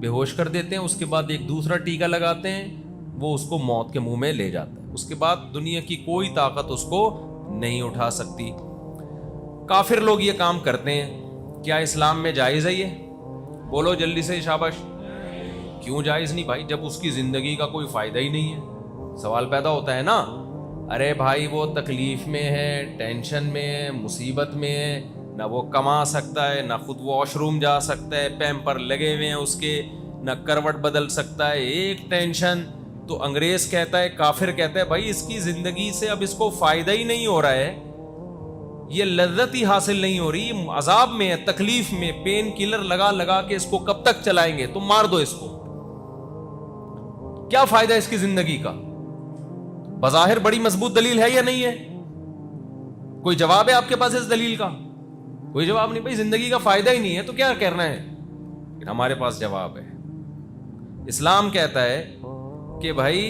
بے ہوش کر دیتے ہیں, اس کے بعد ایک دوسرا ٹیکا لگاتے ہیں, وہ اس کو موت کے منہ میں لے جاتا ہے. اس کے بعد دنیا کی کوئی طاقت اس کو نہیں اٹھا سکتی. کافر لوگ یہ کام کرتے ہیں, کیا اسلام میں جائز ہے یہ؟ بولو جلدی سے شاباش. کیوں جائز نہیں بھائی؟ جب اس کی زندگی کا کوئی فائدہ ہی نہیں ہے. سوال پیدا ہوتا ہے نا, ارے بھائی وہ تکلیف میں ہے, ٹینشن میں ہے, مصیبت میں ہے, نہ وہ کما سکتا ہے, نہ خود واش روم جا سکتا ہے, پیمپر لگے ہوئے ہیں اس کے, نہ کروٹ بدل سکتا ہے, ایک ٹینشن. تو انگریز کہتا ہے, کافر کہتا ہے, بھائی اس کی زندگی سے اب اس کو فائدہ ہی نہیں ہو رہا ہے, یہ لذت ہی حاصل نہیں ہو رہی, عذاب میں ہے, تکلیف میں, پین کلر لگا لگا کے اس کو کب تک چلائیں گے, تم مار دو اس کو, کیا فائدہ اس کی زندگی کا؟ بظاہر بڑی مضبوط دلیل ہے یا نہیں ہے؟ کوئی جواب ہے آپ کے پاس اس دلیل کا؟ کوئی جواب نہیں. بھائی زندگی کا فائدہ ہی نہیں ہے تو کیا کرنا ہے؟ ہمارے پاس جواب ہے. اسلام کہتا ہے کہ بھائی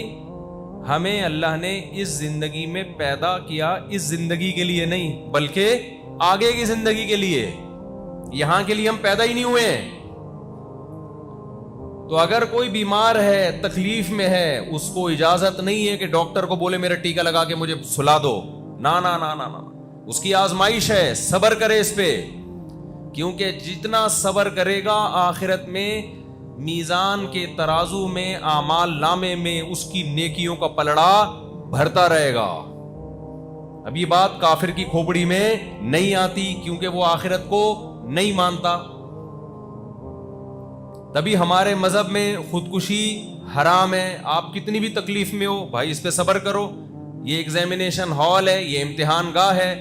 ہمیں اللہ نے اس زندگی میں پیدا کیا اس زندگی کے لیے نہیں, بلکہ آگے کی زندگی کے لیے. یہاں کے لیے ہم پیدا ہی نہیں ہوئے ہیں. تو اگر کوئی بیمار ہے, تکلیف میں ہے, اس کو اجازت نہیں ہے کہ ڈاکٹر کو بولے میرا ٹیکا لگا کے مجھے سلا دو. نا نا نا نا نا, اس کی آزمائش ہے, صبر کرے اس پہ, کیونکہ جتنا صبر کرے گا آخرت میں میزان کے ترازو میں, اعمال نامے میں اس کی نیکیوں کا پلڑا بھرتا رہے گا. اب یہ بات کافر کی کھوپڑی میں نہیں آتی, کیونکہ وہ آخرت کو نہیں مانتا. تبھی ہمارے مذہب میں خودکشی حرام ہے. آپ کتنی بھی تکلیف میں ہو بھائی, اس پہ صبر کرو. یہ ایگزامینیشن ہال ہے, یہ امتحان گاہ ہے.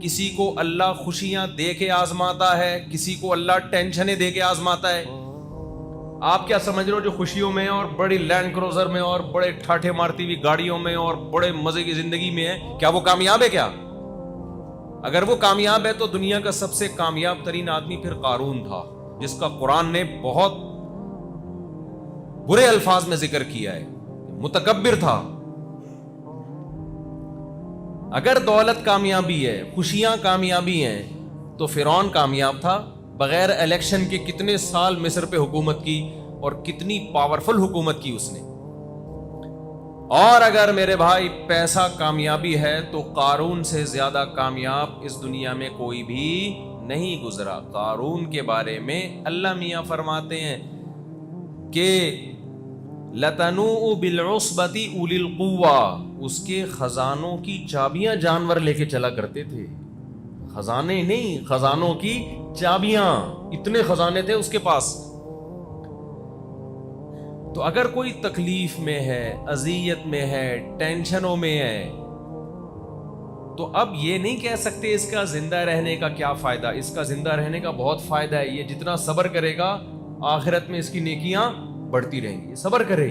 کسی کو اللہ خوشیاں دے کے آزماتا ہے, کسی کو اللہ ٹینشنیں دے کے آزماتا ہے. آپ کیا سمجھ رہے ہو جو خوشیوں میں اور بڑی لینڈ کروزر میں اور بڑے ٹھاٹھے مارتی ہوئی گاڑیوں میں اور بڑے مزے کی زندگی میں ہے, کیا وہ کامیاب ہے؟ کیا اگر وہ کامیاب ہے تو دنیا کا سب سے کامیاب ترین آدمی پھر قارون تھا, جس کا قرآن نے بہت برے الفاظ میں ذکر کیا ہے, متکبر تھا. اگر دولت کامیابی ہے, خوشیاں کامیابی ہیں, تو فرعون کامیاب تھا. بغیر الیکشن کے کتنے سال مصر پہ حکومت کی اور کتنی پاورفل حکومت کی اس نے. اور اگر میرے بھائی پیسہ کامیابی ہے تو قارون سے زیادہ کامیاب اس دنیا میں کوئی بھی نہیں گزرا. قارون کے بارے میں اللہ میاں فرماتے ہیں کہ لَتَنُوءُ بِالْعُصْبَةِ أُولِي الْقُوَّةِ, اس کے خزانوں کی چابیاں جانور لے کے چلا کرتے تھے. خزانے نہیں, خزانوں کی چابیاں, اتنے خزانے تھے اس کے پاس. تو اگر کوئی تکلیف میں ہے, اذیت میں ہے, ٹینشنوں میں ہے, تو اب یہ نہیں کہہ سکتے اس کا زندہ رہنے کا کیا فائدہ. اس کا زندہ رہنے کا بہت فائدہ ہے. یہ جتنا صبر کرے گا آخرت میں اس کی نیکیاں بڑھتی رہیں گی. صبر کرے.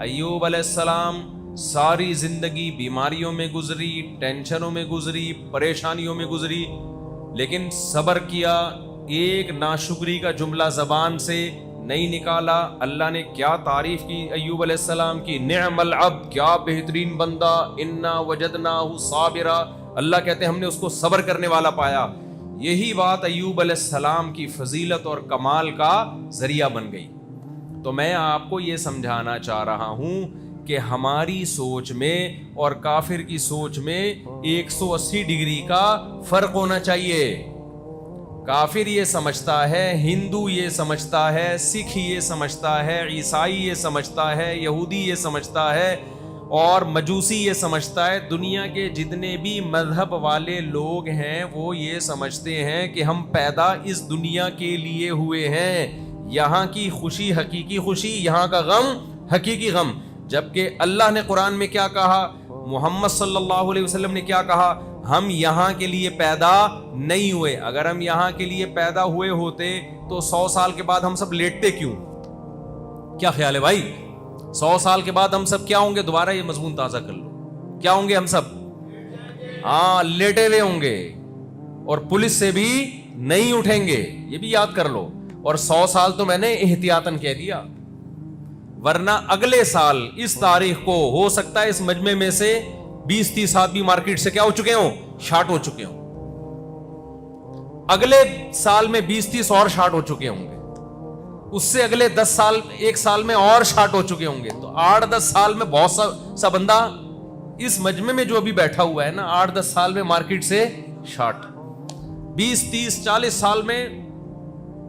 ایوب علیہ السلام ساری زندگی بیماریوں میں گزری, ٹینشنوں میں گزری, پریشانیوں میں گزری, لیکن صبر کیا. ایک ناشکری کا جملہ زبان سے نہیں نکالا. اللہ نے کیا تعریف کی ایوب علیہ السلام کی, نعم العبد, کیا بہترین بندہ, انا وجدناہ صابرا. اللہ کہتے ہیں ہم نے اس کو صبر کرنے والا پایا. یہی بات ایوب علیہ السلام کی فضیلت اور کمال کا ذریعہ بن گئی. تو میں آپ کو یہ سمجھانا چاہ رہا ہوں کہ ہماری سوچ میں اور کافر کی سوچ میں 180 ڈگری کا فرق ہونا چاہیے. کافر یہ سمجھتا ہے, ہندو یہ سمجھتا ہے, سکھ یہ سمجھتا ہے, عیسائی یہ سمجھتا ہے, یہودی یہ سمجھتا ہے, اور مجوسی یہ سمجھتا ہے, دنیا کے جتنے بھی مذہب والے لوگ ہیں وہ یہ سمجھتے ہیں کہ ہم پیدا اس دنیا کے لیے ہوئے ہیں. یہاں کی خوشی حقیقی خوشی, یہاں کا غم حقیقی غم. جبکہ اللہ نے قرآن میں کیا کہا, محمد صلی اللہ علیہ وسلم نے کیا کہا, ہم یہاں کے لیے پیدا نہیں ہوئے. اگر ہم یہاں کے لیے پیدا ہوئے ہوتے تو 100 سال کے بعد ہم سب لیٹتے کیوں؟ کیا خیال ہے بھائی؟ 100 سال کے بعد ہم سب کیا ہوں گے؟ دوبارہ یہ مضمون تازہ کر لو. کیا ہوں گے ہم سب؟ ہاں, لیٹے ہوئے ہوں گے, اور پولیس سے بھی نہیں اٹھیں گے. یہ بھی یاد کر لو. اور 100 سال تو میں نے احتیاطاً کہہ دیا, ورنہ اگلے سال اس تاریخ کو ہو سکتا ہے اس مجمع میں سے 20-30 آدمی مارکیٹ سے کیا ہو چکے ہوں, شارٹ ہو چکے ہوں. اگلے سال میں 20-30 اور شارٹ ہو چکے ہوں گے. اس سے اگلے 10 سال 1 سال میں اور شارٹ ہو چکے ہوں گے. تو 8-10 سال میں بہت سا بندہ اس مجمع میں جو ابھی بیٹھا ہوا ہے نا 8-10 سال میں مارکیٹ سے شارٹ. 20-30-40 سال میں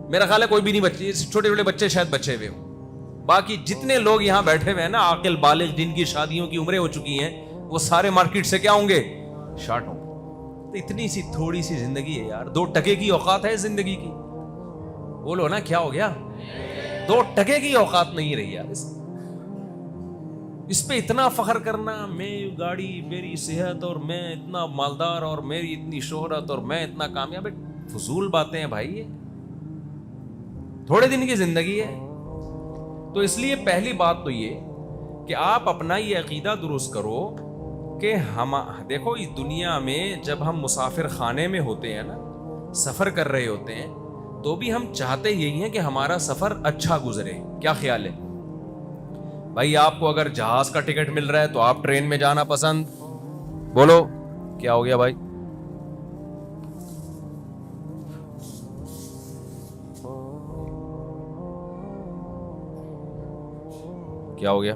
میرا خیال ہے کوئی بھی نہیں بچے, چھوٹے چھوٹے بچے شاید بچے ہوئے ہوں. باقی جتنے لوگ یہاں بیٹھے ہوئے ہیں نا عاقل بالغ جن کی شادیوں کی عمریں ہو چکی ہیں وہ سارے مارکیٹ سے کیا ہوں گے, شارٹ ہوں گے. تو اتنی سی تھوڑی سی زندگی ہے یار, 2 ٹکے کی اوقات ہے زندگی کی. بولو نا کیا ہو گیا, 2 ٹکے کی اوقات نہیں رہی یار. اس پہ اتنا فخر کرنا, میں گاڑی, میری صحت, اور میں اتنا مالدار, اور میری اتنی شہرت, اور میں اتنا کامیاب, فضول باتیں ہیں بھائی. یہ تھوڑے دن کی زندگی ہے. تو اس لیے پہلی بات تو یہ کہ آپ اپنا یہ عقیدہ درست کرو کہ ہم دیکھو اس دنیا میں جب ہم مسافر خانے میں ہوتے ہیں نا, سفر کر رہے ہوتے ہیں, تو بھی ہم چاہتے یہی ہیں کہ ہمارا سفر اچھا گزرے. کیا خیال ہے بھائی؟ آپ کو اگر جہاز کا ٹکٹ مل رہا ہے تو آپ ٹرین میں جانا پسند, بولو کیا ہو گیا بھائی؟ کیا ہو گیا؟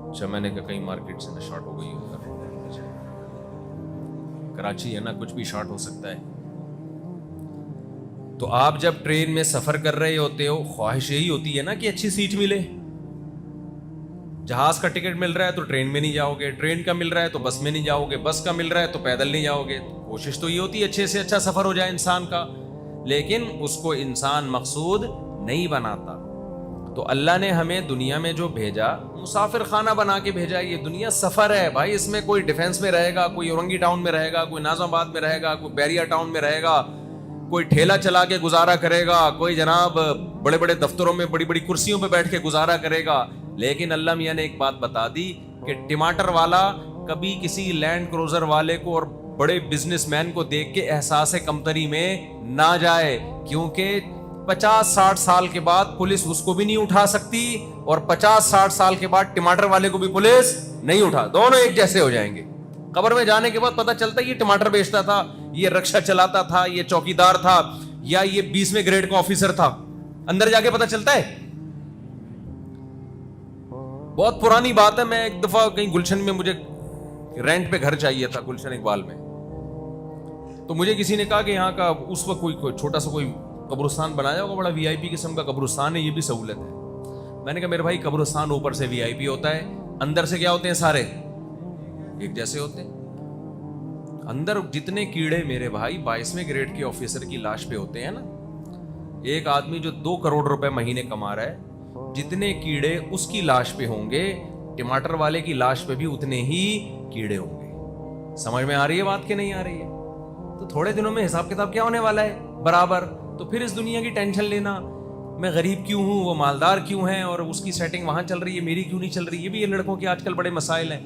اچھا, میں نے کہا کہیں مارکیٹ سے نہ شارٹ ہو گئی ہوگا. کراچی ہے نا, کچھ بھی شارٹ ہو سکتا ہے. تو آپ جب ٹرین میں سفر کر رہے ہوتے ہو خواہش یہی ہوتی ہے نا کہ اچھی سیٹ ملے. جہاز کا ٹکٹ مل رہا ہے تو ٹرین میں نہیں جاؤ گے, ٹرین کا مل رہا ہے تو بس میں نہیں جاؤ گے, بس کا مل رہا ہے تو پیدل نہیں جاؤ گے. کوشش تو یہ ہوتی ہے اچھے سے اچھا سفر ہو جائے انسان کا, لیکن اس کو انسان مقصود نہیں بناتا. تو اللہ نے ہمیں دنیا میں جو بھیجا مسافر خانہ بنا کے بھیجا. یہ دنیا سفر ہے بھائی, اس میں کوئی ڈیفینس میں رہے گا, کوئی اورنگی ٹاؤن میں رہے گا, کوئی ناظم آباد میں رہے گا, کوئی بیریا ٹاؤن میں رہے گا, کوئی ٹھیلا چلا کے گزارا کرے گا, کوئی جناب بڑے بڑے دفتروں میں بڑی بڑی کرسیوں پہ بیٹھ کے گزارا کرے گا. لیکن اللہ میاں نے ایک بات بتا دی کہ ٹماٹر والا کبھی کسی لینڈ کروزر والے کو اور بڑے بزنس مین کو دیکھ کے احساس کمتری میں نہ جائے, کیونکہ 50-60 سال کے بعد پولیس اس کو بھی نہیں اٹھا سکتی, اور 50-60 سال کے بعد ٹماٹر والے کو بھی پولیس نہیں اٹھا, دونوں ایک جیسے ہو جائیں گے. قبر میں جانے کے بعد پتہ چلتا ہے یہ ٹماٹر بیچتا تھا, یہ رکشہ چلاتا تھا, یہ چوکیدار تھا, یا یہ 20ویں گریڈ کا آفیسر تھا. اندر جا کے پتہ چلتا ہے. بہت پرانی بات ہے, میں ایک دفعہ کہیں گلشن میں مجھے رینٹ پہ گھر چاہیے تھا, گلشن اقبال میں. تو مجھے کسی نے کہا کہ یہاں کا اس وقت کوئی چھوٹا سا کوئی قبرستان بنایا ہوگا, بڑا وی آئی پی قسم کا قبرستان ہے, یہ بھی سہولت ہے. میں نے کہا میرے بھائی قبرستان اوپر سے وی آئی پی ہوتا ہے, اندر سے کیا ہوتے ہیں, سارے ایک جیسے ہوتے ہیں. اندر جتنے کیڑے میرے بھائی 22ویں گریڈ کے آفیسر کی لاش پہ ہوتے ہیں نا, ایک آدمی جو 2 کروڑ روپے مہینے کما رہا ہے, جتنے کیڑے اس کی لاش پہ ہوں گے ٹماٹر والے کی لاش پہ بھی اتنے ہی کیڑے ہوں گے. سمجھ میں آ رہی ہے بات کہ نہیں آ رہی ہے؟ تو تھوڑے دنوں میں حساب کتاب کیا ہونے والا ہے, برابر. تو پھر اس دنیا کی ٹینشن لینا, میں غریب کیوں ہوں, وہ مالدار کیوں ہیں, اور اس کی سیٹنگ وہاں چل رہی ہے, میری کیوں نہیں چل رہی, یہ بھی یہ لڑکوں کے آج کل بڑے مسائل ہیں.